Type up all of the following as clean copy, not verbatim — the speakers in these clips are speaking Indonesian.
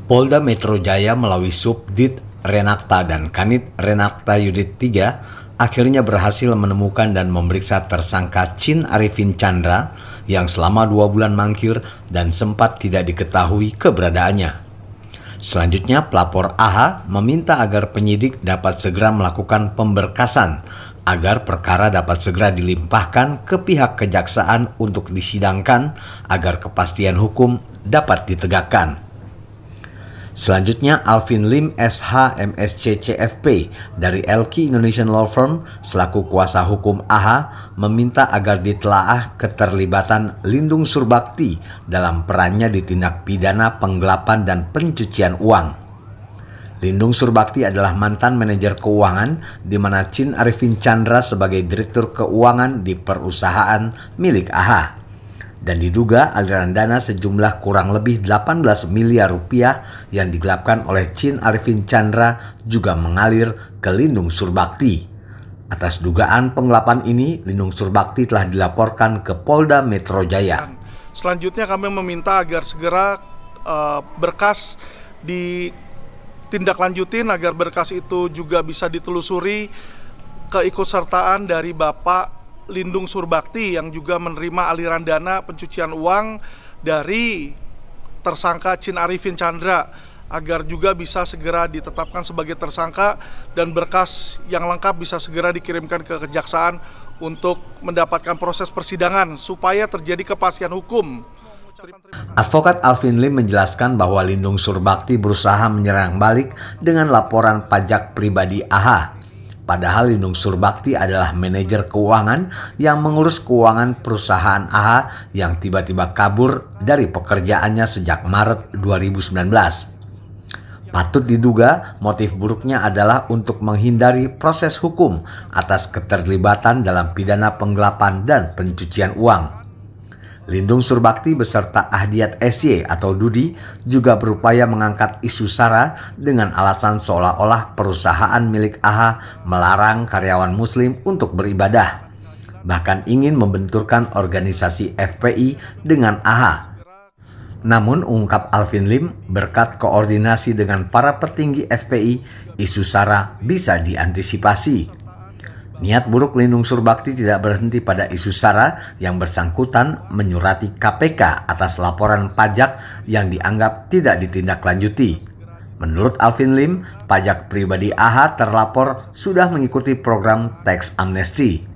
Polda Metro Jaya melalui Subdit Renakta dan Kanit Renakta Unit 3 akhirnya berhasil menemukan dan memeriksa tersangka Chin Arifin Chandra yang selama 2 bulan mangkir dan sempat tidak diketahui keberadaannya. Selanjutnya, pelapor AH meminta agar penyidik dapat segera melakukan pemberkasan agar perkara dapat segera dilimpahkan ke pihak kejaksaan untuk disidangkan agar kepastian hukum dapat ditegakkan. Selanjutnya, Alvin Lim SH MSc CFP dari LQ Indonesian Law Firm selaku kuasa hukum AH meminta agar ditelaah keterlibatan Lindung Surbakti dalam perannya di tindak pidana penggelapan dan pencucian uang. Lindung Surbakti adalah mantan manajer keuangan di mana Chin Arifin Chandra sebagai direktur keuangan di perusahaan milik AH. Dan diduga aliran dana sejumlah kurang lebih 18 miliar rupiah yang digelapkan oleh Chin Arifin Chandra juga mengalir ke Lindung Surbakti. Atas dugaan penggelapan ini, Lindung Surbakti telah dilaporkan ke Polda Metro Jaya. Selanjutnya kami meminta agar segera berkas ditindaklanjutin agar berkas itu juga bisa ditelusuri keikutsertaan dari Bapak Lindung Surbakti yang juga menerima aliran dana pencucian uang dari tersangka Chin Arifin Chandra agar juga bisa segera ditetapkan sebagai tersangka dan berkas yang lengkap bisa segera dikirimkan ke kejaksaan untuk mendapatkan proses persidangan supaya terjadi kepastian hukum. Advokat Alvin Lim menjelaskan bahwa Lindung Surbakti berusaha menyerang balik dengan laporan pajak pribadi AH. Padahal Lindung Surbakti adalah manajer keuangan yang mengurus keuangan perusahaan AH yang tiba-tiba kabur dari pekerjaannya sejak Maret 2019. Patut diduga motif buruknya adalah untuk menghindari proses hukum atas keterlibatan dalam pidana penggelapan dan pencucian uang. Lindung Surbakti beserta Ahdiat SY atau Dudi juga berupaya mengangkat isu SARA dengan alasan seolah-olah perusahaan milik AH melarang karyawan muslim untuk beribadah. Bahkan ingin membenturkan organisasi FPI dengan AH. Namun ungkap Alvin Lim, berkat koordinasi dengan para petinggi FPI, isu SARA bisa diantisipasi. Niat buruk Lindung Surbakti tidak berhenti pada isu SARA yang bersangkutan menyurati KPK atas laporan pajak yang dianggap tidak ditindaklanjuti. Menurut Alvin Lim, pajak pribadi AH terlapor sudah mengikuti program tax amnesty.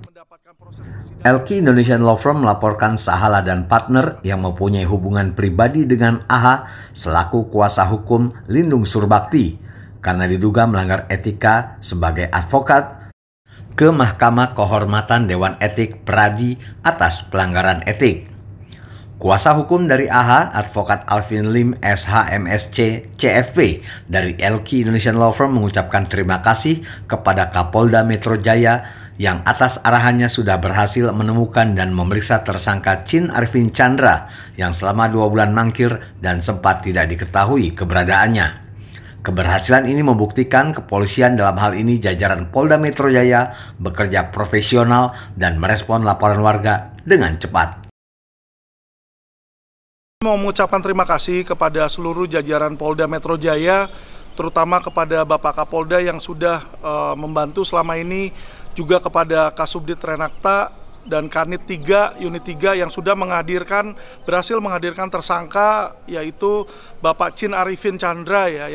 LQ Indonesian Law Firm melaporkan Sahala dan partner yang mempunyai hubungan pribadi dengan AH selaku kuasa hukum Lindung Surbakti karena diduga melanggar etika sebagai advokat ke Mahkamah Kehormatan Dewan Etik Pradi atas pelanggaran etik. Kuasa hukum dari AH, Advokat Alvin Lim SH MSc CFP dari LQ Indonesian Law Firm mengucapkan terima kasih kepada Kapolda Metro Jaya yang atas arahannya sudah berhasil menemukan dan memeriksa tersangka Chin Arifin Chandra yang selama 2 bulan mangkir dan sempat tidak diketahui keberadaannya. Keberhasilan ini membuktikan kepolisian dalam hal ini jajaran Polda Metro Jaya bekerja profesional dan merespon laporan warga dengan cepat. Mau mengucapkan terima kasih kepada seluruh jajaran Polda Metro Jaya, terutama kepada Bapak Kapolda yang sudah membantu selama ini, juga kepada Kasubdit Renakta dan Kanit 3, Unit 3 yang sudah berhasil menghadirkan tersangka yaitu Bapak Chin Arifin Chandra ya,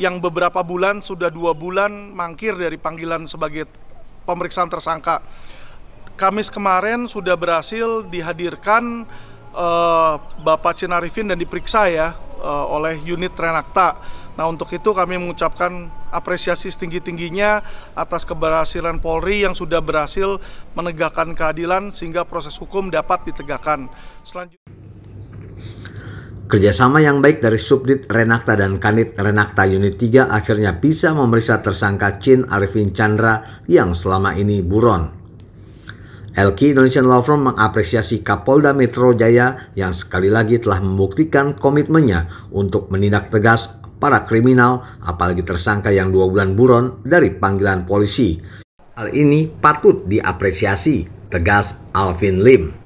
yang beberapa bulan, sudah 2 bulan mangkir dari panggilan sebagai pemeriksaan tersangka. Kamis kemarin sudah berhasil dihadirkan Bapak Chin Arifin dan diperiksa ya oleh unit Renakta. Nah, untuk itu kami mengucapkan apresiasi setinggi-tingginya atas keberhasilan Polri yang sudah berhasil menegakkan keadilan sehingga proses hukum dapat ditegakkan. Kerjasama yang baik dari Subdit Renakta dan Kanit Renakta Unit 3 akhirnya bisa memeriksa tersangka Chin Arifin Chandra yang selama ini buron. LQ Indonesian Law Firm mengapresiasi Kapolda Metro Jaya yang sekali lagi telah membuktikan komitmennya untuk menindak tegas para kriminal, apalagi tersangka yang 2 bulan buron dari panggilan polisi. Hal ini patut diapresiasi, tegas Alvin Lim.